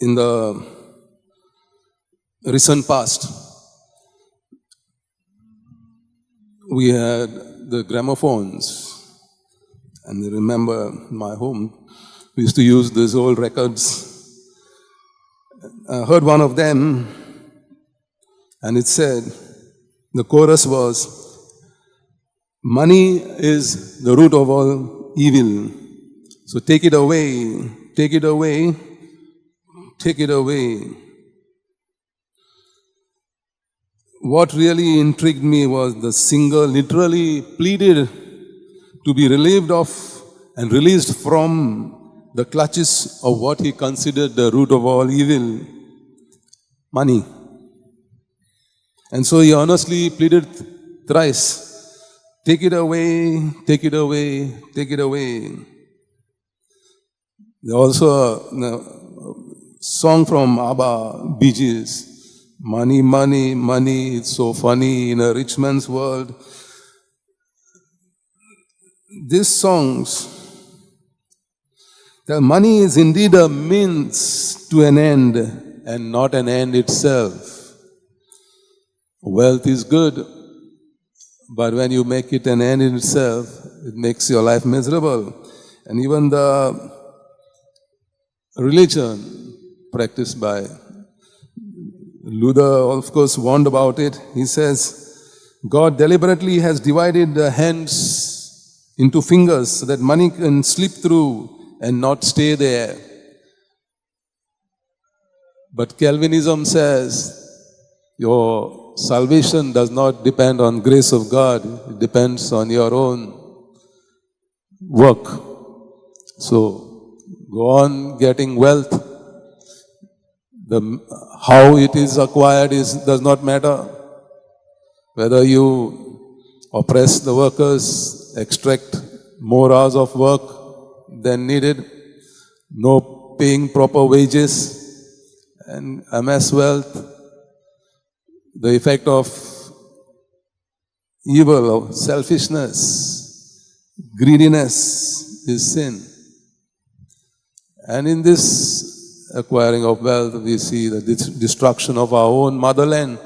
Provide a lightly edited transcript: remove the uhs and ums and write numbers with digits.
In the recent past, we had the gramophones, and I remember my home, we used to use these old records. I heard one of them, and it said, the chorus was, money is the root of all evil. So take it away, take it away, take it away. What really intrigued me was the singer literally pleaded to be relieved of and released from the clutches of what he considered the root of all evil, money. And so he honestly pleaded thrice, take it away, take it away, take it away. There's also a song from ABBA, Bee Gees, money, money, money, it's so funny in a rich man's world. These songs, the money is indeed a means to an end and not an end itself. Wealth is good, but when you make it an end in itself, it makes your life miserable. And even the religion practiced by Luther, of course, warned about it. He says, God deliberately has divided the hands into fingers so that money can slip through and not stay there. But Calvinism says, your salvation does not depend on grace of God. It depends on your own work. So, go on getting wealth. How it is acquired does not matter. Whether you oppress the workers, extract more hours of work than needed, no paying proper wages, and amass wealth. The effect of evil, of selfishness, greediness is sin. And in this acquiring of wealth, we see the destruction of our own motherland.